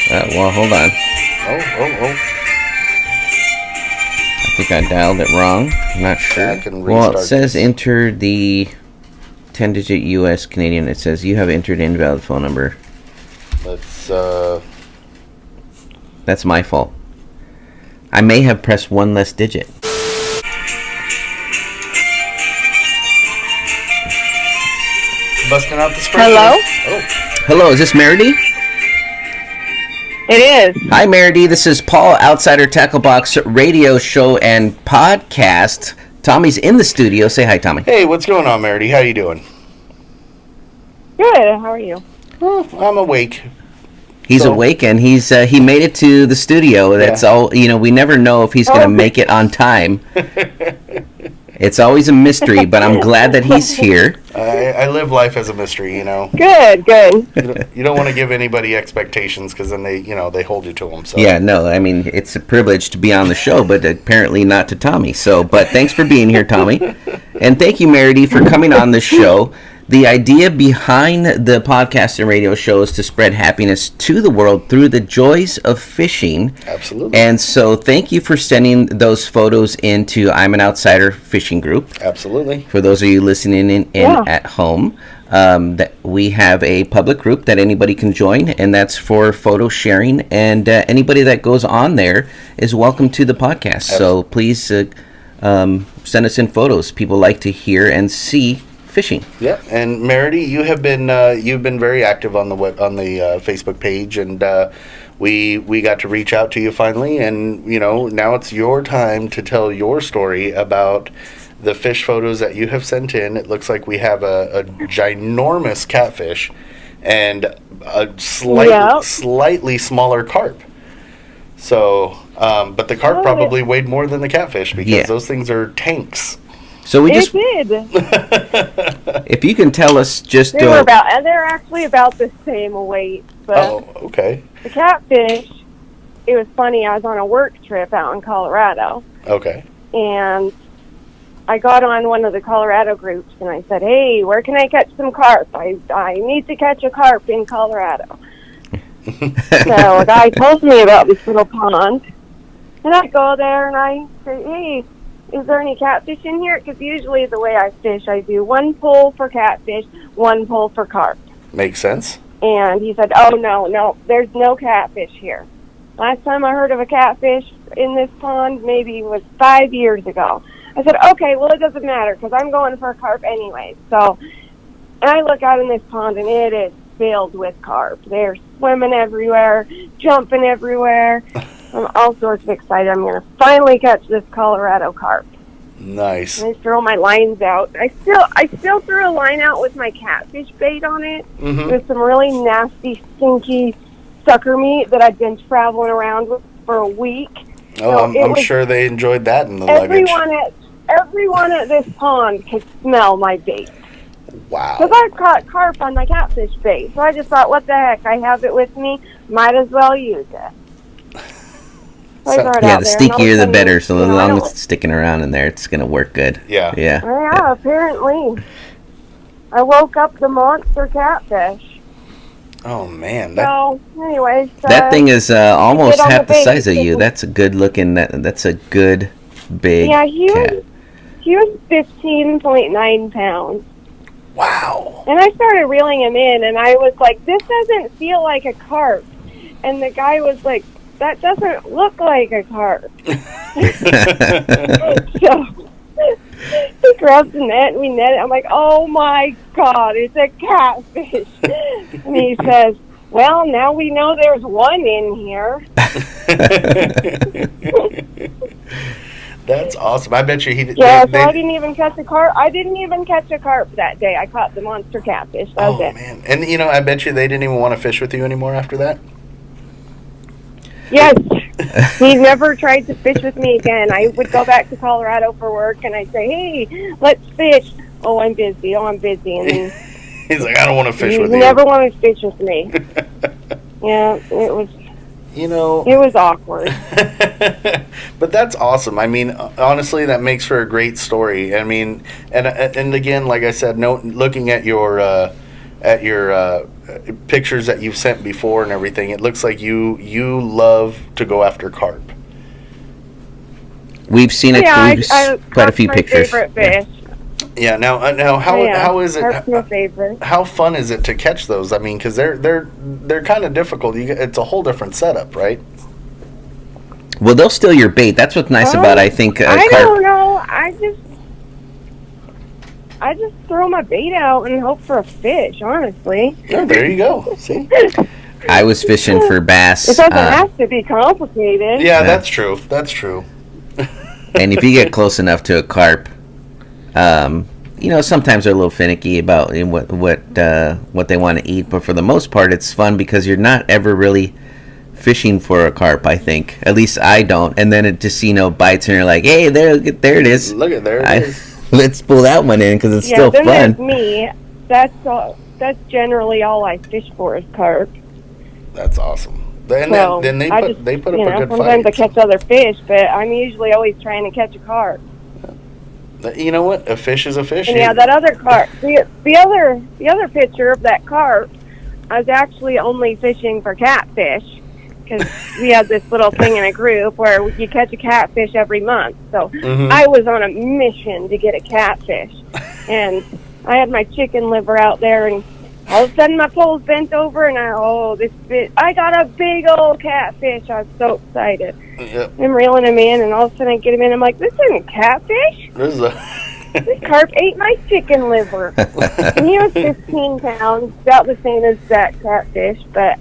Well, hold on. Oh. I think I dialed it wrong. I'm not sure. I can Well, it restart says this. enter the 10-digit U.S. Canadian. It says you have entered invalid phone number. Let's, That's my fault. I may have pressed one less digit. busting out the spreadsheet. Hello? Oh. Hello, is this Meridee? It is. Hi, Meridee. This is Paul, Outsider Tackle Box radio show and podcast. Tommy's in the studio. Say hi, Tommy. Hey, what's going on, Meridee? How you doing? Good. How are you? Oh, I'm awake. He's So- awake and he made it to the studio. That's Yeah. all. We never know if he's going to make it on time. It's always a mystery, but I'm glad that he's here. I live life as a mystery, you know. Good. You don't want to give anybody expectations because then they hold you to them. So. Yeah, no, I mean, it's a privilege to be on the show, but apparently not to Tommy. But thanks for being here, Tommy. And thank you, Meridee, for coming on the show. The idea behind the podcast and radio show is to spread happiness to the world through the joys of fishing. Absolutely. And so thank you for sending those photos into I'm an Outsider fishing group. Absolutely. For those of you listening in at home, that we have a public group that anybody can join, and that's for photo sharing. And anybody that goes on there is welcome to the podcast. So please send us in photos. People like to hear and see fishing. Yeah, and Meridee, you've been very active on the Facebook page, and we got to reach out to you finally, and now it's your time to tell your story about the fish photos that you have sent in. It looks like we have a ginormous catfish and a slightly smaller carp. So, but the carp probably weighed more than the catfish because those things are tanks. So we just did. If you can tell us just they're actually about the same weight. But okay. The catfish. It was funny. I was on a work trip out in Colorado. Okay. And I got on one of the Colorado groups and I said, "Hey, where can I catch some carp? I need to catch a carp in Colorado." So a guy told me about this little pond, and I go there and I say, "Hey, is there any catfish in here?" Because usually the way I fish, I do one pull for catfish, one pull for carp. Makes sense. And he said, "Oh, no, there's no catfish here. Last time I heard of a catfish in this pond maybe was 5 years ago." I said, "Okay, well, it doesn't matter because I'm going for a carp anyway." So, and I look out in this pond and it is filled with carp. They're swimming everywhere, jumping everywhere. I'm all sorts of excited. I'm going to finally catch this Colorado carp. Nice. And I throw my lines out. I still threw a line out with my catfish bait on it. Mm-hmm. With some really nasty, stinky sucker meat that I'd been traveling around with for a week. Oh, so I'm sure they enjoyed that in the luggage. Everyone at this pond could smell my bait. Wow. Because I've caught carp on my catfish bait. So I just thought, what the heck? I have it with me. Might as well use it. So the stinkier the better. So as long as it's sticking around in there, it's going to work good. Yeah. Yeah, apparently. I woke up the monster catfish. Oh, man. So, anyways. That thing is almost half the size of you. That's a good looking, that's a good big cat. He was 15.9 pounds. Wow. And I started reeling him in, and I was like, this doesn't feel like a carp. And the guy was like, that doesn't look like a carp. So he grabs the net, and we net it. I'm like, oh my God, it's a catfish. And he says, well, now we know there's one in here. That's awesome. I bet you he did. Yeah, so I didn't even catch a carp. I didn't even catch a carp that day. I caught the monster catfish. That was it. Man. And, I bet you they didn't even want to fish with you anymore after that? Yes. He never tried to fish with me again. I would go back to Colorado for work, and I'd say, hey, let's fish. Oh, I'm busy. And then he's like, I don't want to fish with you. He never wanted to fish with me. Yeah, it was... it was awkward. But that's awesome. I mean, honestly, that makes for a great story. I mean, and again, like I said, looking at your pictures that you've sent before and everything, it looks like you love to go after carp. We've seen it. We've quite a few pictures. Favorite fish. Yeah. Now how is it? Carp's my favorite. How fun is it to catch those? I mean, because they're kind of difficult. It's a whole different setup, right? Well, they'll steal your bait. That's what's nice about, I think, I carp. don't know. I just throw my bait out and hope for a fish, honestly. Yeah, there you go. See? I was fishing for bass. It doesn't have to be complicated. Yeah, that's true. That's true. And if you get close enough to a carp, sometimes they're a little finicky about what they want to eat. But for the most part, it's fun because you're not ever really fishing for a carp, I think. At least I don't. And then it just, bites and you're like, hey, there it is. Look at there it is. Let's pull that one in because it's still fun. That's me. That's generally all I fish for is carp. That's awesome. Then they put up a good fight. Sometimes I catch other fish, but I'm usually always trying to catch a carp. You know what? A fish is a fish. And that other carp, the other picture of that carp, I was actually only fishing for catfish because we had this little thing in a group where you catch a catfish every month. So I was on a mission to get a catfish, and I had my chicken liver out there, and all of a sudden my pole's bent over, and I got a big old catfish. I was so excited. Yep. I'm reeling him in, and all of a sudden I get him in. I'm like, this isn't catfish. This carp ate my chicken liver. And he was 15 pounds, about the same as that catfish, but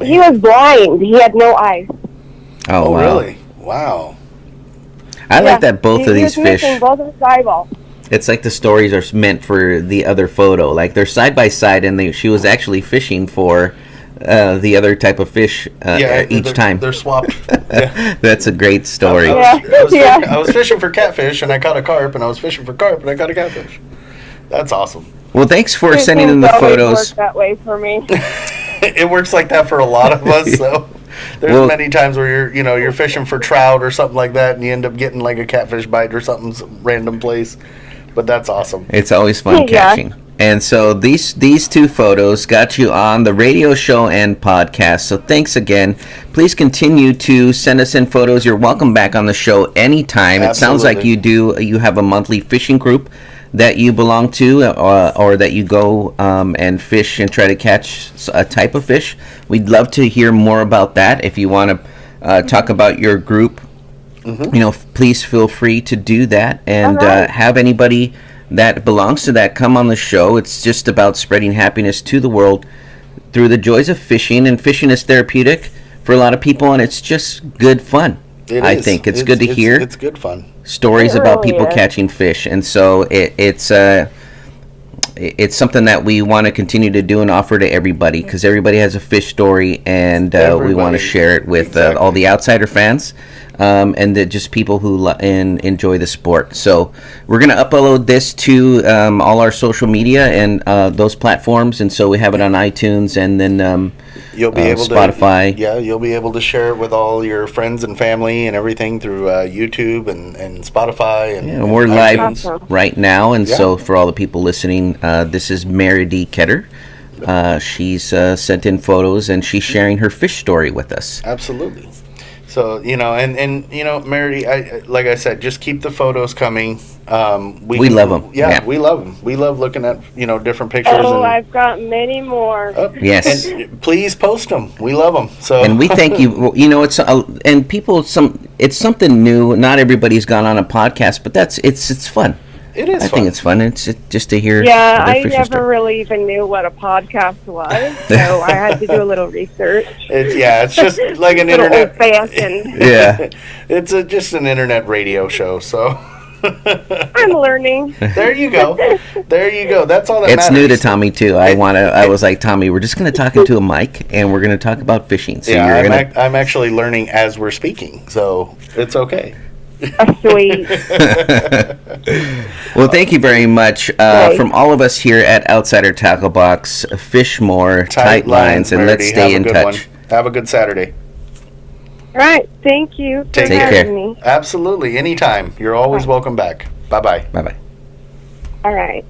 he was blind. He had no eyes. Oh, wow. Really? Wow. I like that both of these fish. Both of his eyeballs. It's like the stories are meant for the other photo. Like they're side by side, and she was actually fishing for the other type of fish each time. They're swapped. Yeah. That's a great story. I was fishing for catfish, and I caught a carp, and I was fishing for carp, and I caught a catfish. That's awesome. Well, thanks for sending in the photos. Works that way for me. It works like that for a lot of us. So there's many times where you're fishing for trout or something like that, and you end up getting like a catfish bite or something, some random place. But that's awesome. It's always fun catching. And so these two photos got you on the radio show and podcast. So thanks again. Please continue to send us in photos. You're welcome back on the show anytime. Absolutely. It sounds like you have a monthly fishing group that you belong to, or that you go and fish and try to catch a type of fish. We'd love to hear more about that. If you want to talk about your group, please feel free to do that, and have anybody that belongs to that come on the show. It's just about spreading happiness to the world through the joys of fishing, and fishing is therapeutic for a lot of people, and it's just good fun. I think it's good to hear. It's good fun. Stories about people catching fish, and so it's something that we want to continue to do and offer to everybody, because everybody has a fish story, and we want to share it with all the outsider fans, and just people who enjoy the sport. So we're going to upload this to all our social media and those platforms, and so we have it on iTunes, and then you'll be able Spotify. You'll be able to share it with all your friends and family and everything through YouTube and Spotify. And we're live right now, and so for all the people listening, this is Meridee Ketter. She's sent in photos, and she's sharing her fish story with us. Absolutely. So, Meridee, like I said, just keep the photos coming. We love them. Yeah, we love them. We love looking at, different pictures. Oh, I've got many more. Yes. And please post them. We love them. So. And we thank you. It's and people, it's something new. Not everybody's gone on a podcast, but it's fun. It is. I think it's fun. It's just to hear. Yeah, I never really even knew what a podcast was, so I had to do a little research. It's just like an internet. Old-fashioned. Yeah. It's just an internet radio show. So. I'm learning. There you go. That's all that matters. It's new to Tommy too. I was like, Tommy, we're just going to talk into a mic, and we're going to talk about fishing. So I'm actually learning as we're speaking, so it's okay. Sweet. Well, thank you very much from all of us here at Outsider Tackle Box. Fish more, tight lines, and let's stay in touch. Have a good Saturday. All right. Thank you for having me. Absolutely. Anytime. You're always welcome back. Bye-bye. Bye-bye. All right.